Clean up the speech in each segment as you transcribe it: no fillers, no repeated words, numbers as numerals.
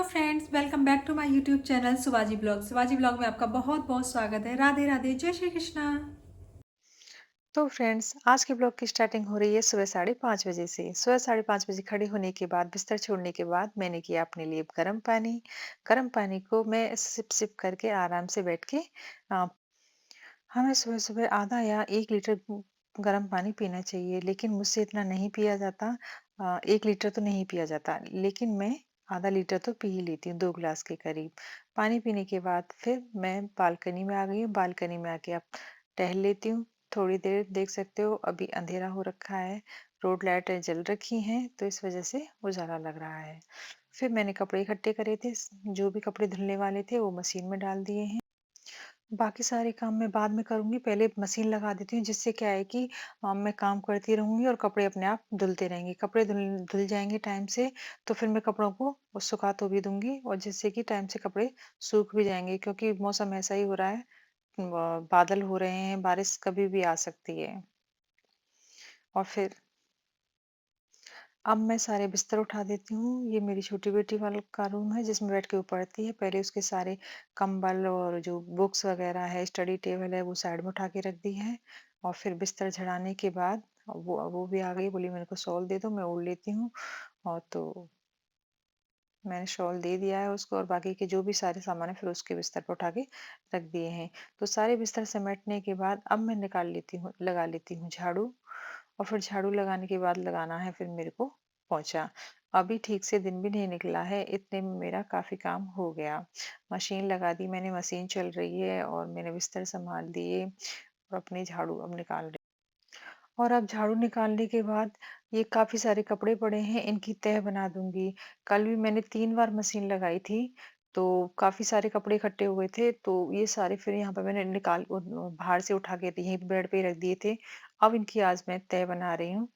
Friends, welcome back to my YouTube channel Shivaji blog. Shivaji blog में आपका बहुत बहुत स्वागत है। राधे राधे, जय श्री कृष्णा। तो फ्रेंड्स, आज के ब्लॉग की स्टार्टिंग हो रही है सुबह 5:30 बजे से। सुबह 5:30 बजे खड़े होने के बाद, बिस्तर छोड़ने के बाद मैंने किया अपने लिए गर्म पानी। गर्म पानी को मैं सिप सिप करके आराम से बैठ के अ, हमें सुबह सुबह आधा या 1 लीटर गर्म पानी पीना चाहिए, लेकिन मुझसे इतना नहीं पिया जाता। 1 लीटर तो नहीं पिया जाता, लेकिन मैं आधा लीटर तो पी ही लेती हूँ, 2 गिलास के करीब। पानी पीने के बाद फिर मैं बालकनी में आ गई हूँ। बालकनी में आके अब टहल लेती हूँ थोड़ी देर। देख सकते हो अभी अंधेरा हो रखा है, रोड लाइटें जल रखी हैं, तो इस वजह से उजाला लग रहा है। फिर मैंने कपड़े इकट्ठे करे थे, जो भी कपड़े धुलने वाले थे वो मशीन में डाल दिए हैं। बाकी सारे काम मैं बाद में करूँगी, पहले मशीन लगा देती हूँ, जिससे क्या है कि मैं काम करती रहूँगी और कपड़े अपने आप धुलते रहेंगे। कपड़े धुल धुल जाएँगे टाइम से, तो फिर मैं कपड़ों को वो सुखा तो भी दूँगी, और जिससे कि टाइम से कपड़े सूख भी जाएँगे, क्योंकि मौसम ऐसा ही हो रहा है। बादल हो रहे हैं, बारिश कभी भी आ सकती है। और फिर अब मैं सारे बिस्तर उठा देती हूँ। ये मेरी छोटी बेटी वाला का रूम है, जिसमें बैठ के वो पढ़ती है। पहले उसके सारे कंबल और जो बुक्स वगैरह है, स्टडी टेबल है, वो साइड में उठा के रख दी है। और फिर बिस्तर झड़ाने के बाद वो भी आ गई, बोली मेरे को शॉल दे दो, मैं ओढ़ लेती हूँ। और तो मैंने शॉल दे दिया है उसको, और बाकी के जो भी सारे सामान है फिर उसके बिस्तर पर उठा के रख दिए हैं। तो सारे बिस्तर समेटने के बाद अब मैं लगा लेती हूँ झाड़ू। और फिर झाड़ू लगाने के बाद लगाना है फिर मेरे को पोंछा। अभी ठीक से दिन भी नहीं निकला है, इतने में मेरा काफी काम हो गया। मशीन लगा दी मैंने, मशीन चल रही है, और मैंने बिस्तर संभाल दिए और अपनी झाड़ू अब निकाल रही। और अब झाड़ू निकालने के बाद ये काफ़ी सारे कपड़े पड़े हैं, इनकी तह बना दूँगी। कल भी मैंने 3 बार मशीन लगाई थी, तो काफ़ी सारे कपड़े इकट्ठे हुए थे, तो ये सारे फिर यहाँ पे मैंने बाहर से उठा के यहीं पे बेड पे रख दिए थे। अब इनकी आज मैं तह बना रही हूँ,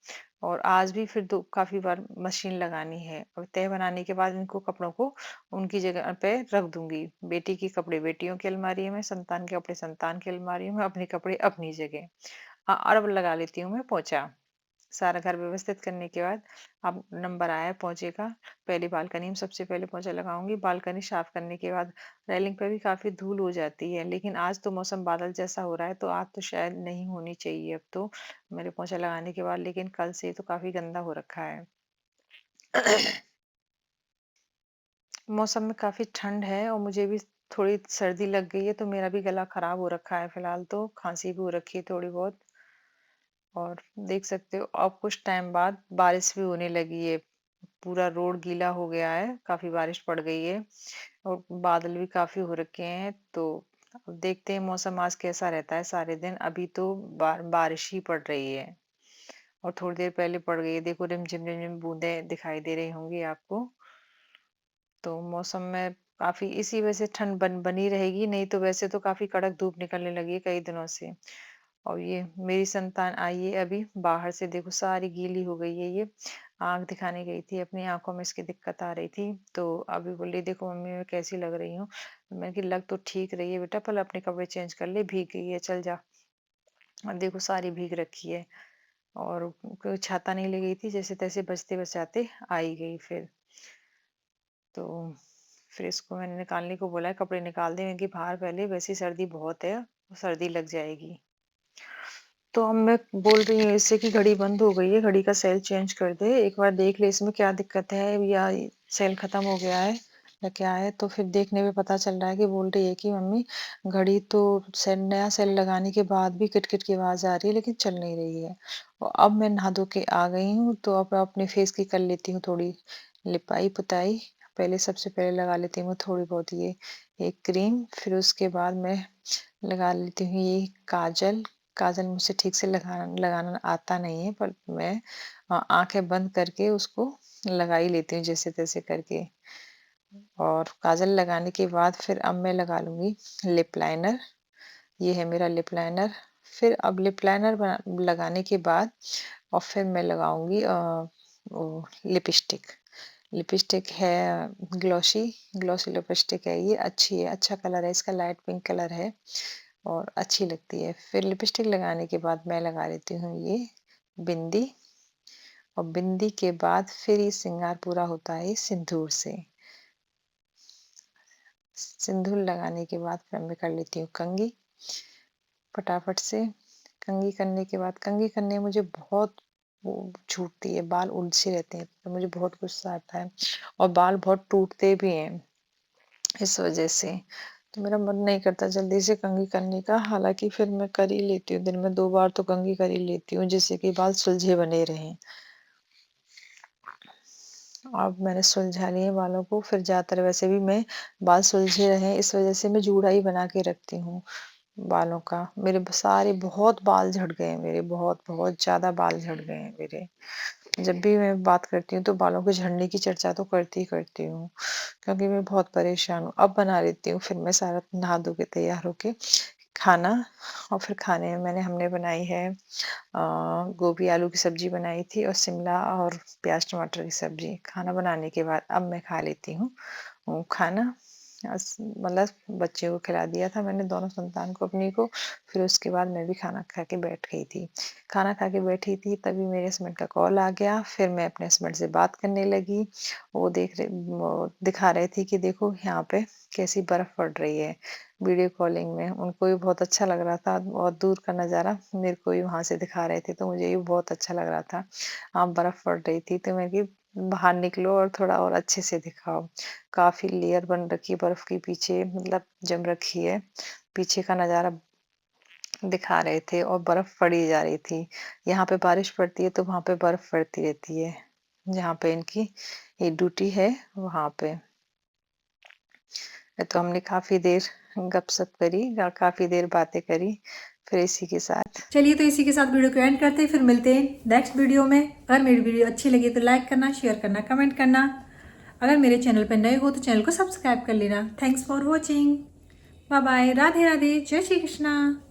और आज भी फिर 2 काफ़ी बार मशीन लगानी है। और तह बनाने के बाद इनको कपड़ों को उनकी जगह पे रख दूँगी। बेटी के कपड़े बेटियों की अलमारी में, संतान के कपड़े संतान की अलमारी में, अपने कपड़े अपनी जगह। हाँ, और अब लगा लेती हूँ मैं पोंछा। सारा घर व्यवस्थित करने के बाद अब नंबर आया है पोंछे का। पहले बालकनी में सबसे पहले पोंछा लगाऊंगी। बालकनी साफ करने के बाद रेलिंग पे भी काफी धूल हो जाती है, लेकिन आज तो मौसम बादल जैसा हो रहा है, तो आज तो शायद नहीं होनी चाहिए अब तो मेरे पोंछा लगाने के बाद, लेकिन कल से तो काफी गंदा हो रखा है। मौसम में काफी ठंड है, और मुझे भी थोड़ी सर्दी लग गई है, तो मेरा भी गला खराब हो रखा है। फिलहाल तो खांसी भी हो रखी है थोड़ी बहुत। और देख सकते हो अब कुछ टाइम बाद बारिश भी होने लगी है। पूरा रोड गीला हो गया है, काफी बारिश पड़ गई है, और बादल भी काफी हो रखे हैं। तो अब देखते हैं मौसम आज कैसा रहता है सारे दिन। अभी तो बारिश ही पड़ रही है, और थोड़ी देर पहले पड़ गई है। देखो रिमझिम रिमझिम बूंदे दिखाई दे रही होंगी आपको। तो मौसम में काफी इसी वजह से ठंड बनी रहेगी, नहीं तो वैसे तो काफी कड़क धूप निकलने लगी है कई दिनों से। और ये मेरी संतान आई है अभी बाहर से, देखो सारी गीली हो गई है ये। आंख दिखाने गई थी, अपनी आंखों में इसकी दिक्कत आ रही थी, तो अभी बोल रही देखो मम्मी मैं कैसी लग रही हूँ। मैंने कि लग तो ठीक रही है बेटा, पहले अपने कपड़े चेंज कर ले, भीग गई है, चल जा। और देखो सारी भीग रखी है, और कोई छाता नहीं ले गई थी, जैसे तैसे बचते बचाते आई गई फिर। तो फिर इसको मैंने निकालने को बोला है, कपड़े निकाल दे कि बाहर, पहले वैसी सर्दी बहुत है, सर्दी लग जाएगी। तो अब मैं बोल रही हूँ इससे कि घड़ी बंद हो गई है, घड़ी का सेल चेंज कर दे, एक बार देख ले इसमें क्या दिक्कत है, या सेल खत्म हो गया है या क्या है। तो फिर देखने में पता चल रहा है कि बोल रही है कि मम्मी घड़ी तो सेल, नया सेल लगाने के बाद भी किट किट की आवाज आ रही है, लेकिन चल नहीं रही है। और अब मैं नहा धो के आ गई हूँ, तो अब अपने फेस की कर लेती हूँ थोड़ी लिपाई पुताई। पहले सबसे पहले लगा लेती हूँ थोड़ी बहुत ये एक क्रीम, फिर उसके बाद मैं लगा लेती हूँ ये काजल। काजल मुझसे ठीक से लगाना आता नहीं है, पर मैं आंखें बंद करके उसको लगा ही लेती हूँ जैसे तैसे करके। और काजल लगाने के बाद फिर अब मैं लगा लूंगी लिप लाइनर। ये है मेरा लिप लाइनर। फिर अब लिप लाइनर लगाने के बाद और फिर मैं लगाऊंगी लिपस्टिक। लिपस्टिक है ग्लॉसी, ग्लॉसी लिपस्टिक है, ये अच्छी है, अच्छा कलर है इसका, लाइट पिंक कलर है, और अच्छी लगती है। फिर लिपस्टिक लगाने के बाद मैं लगा लेती हूँ ये बिंदी। और बिंदी के बाद फिर ये श्रृंगार पूरा होता है सिंदूर से। सिंदूर लगाने के बाद फिर मैं कर लेती हूँ कंघी फटाफट से। कंघी करने के बाद कंघी करने में मुझे बहुत वो छूटती है, बाल उलझे रहते हैं, तो मुझे बहुत गुस्सा आता है और बाल बहुत टूटते भी हैं इस वजह से। तो मेरा मन नहीं करता जल्दी से कंघी करने का, हालाँकि फिर मैं कर ही लेती हूँ, दिन में 2 बार तो कंघी कर ही लेती हूँ जिससे कि बाल सुलझे बने रहें। अब मैंने सुलझा लिए बालों को, फिर ज़्यादातर वैसे भी मैं बाल सुलझे रहें इस वजह से मैं जूड़ा ही बना के रखती हूँ बालों का। मेरे सारे बहुत बाल झड़ गए हैं मेरे, बहुत ज़्यादा बाल झड़ गए हैं मेरे। जब भी मैं बात करती हूँ तो बालों के झड़ने की चर्चा तो करती ही करती हूँ, क्योंकि मैं बहुत परेशान हूँ। अब बना लेती हूँ फिर मैं सारा नहा धो के तैयार होके खाना। और फिर खाने में हमने बनाई है गोभी आलू की सब्जी बनाई थी और शिमला और प्याज टमाटर की सब्जी। खाना बनाने के बाद अब मैं खा लेती हूँ खाना। मतलब बच्चे को खिला दिया था मैंने, दोनों संतान को अपनी को। फिर उसके बाद मैं भी खाना खा के बैठ गई थी। खाना खा के बैठी थी तभी मेरे हस्बैंड का कॉल आ गया। फिर मैं अपने हस्बैंड से बात करने लगी। वो दिखा रहे थे कि देखो यहाँ पे कैसी बर्फ पड़ रही है वीडियो कॉलिंग में। उनको भी बहुत अच्छा लग रहा था और दूर का नज़ारा मेरे को भी वहाँ से दिखा रहे थे, तो मुझे भी बहुत अच्छा लग रहा था। बर्फ पड़ रही थी तो मैं कि बाहर निकलो और थोड़ा और अच्छे से दिखाओ। काफ़ी लेयर बन रखी है बर्फ की, पीछे मतलब जम रखी है। पीछे का नज़ारा दिखा रहे थे और बर्फ पड़ी जा रही थी। यहाँ पे बारिश पड़ती है तो वहाँ पे बर्फ पड़ती रहती है। जहाँ पे इनकी ये ड्यूटी है वहाँ पे। तो हमने काफ़ी देर गपशप करी, काफ़ी देर बातें करी। फिर इसी के साथ चलिए तो इसी के साथ वीडियो को एंड करते हैं, फिर मिलते हैं नेक्स्ट वीडियो में। अगर मेरी वीडियो अच्छी लगी तो लाइक करना, शेयर करना, कमेंट करना। अगर मेरे चैनल पर नए हो तो चैनल को सब्सक्राइब कर लेना। Thanks for watching. Bye bye. Radhe Radhe. जय श्री कृष्णा।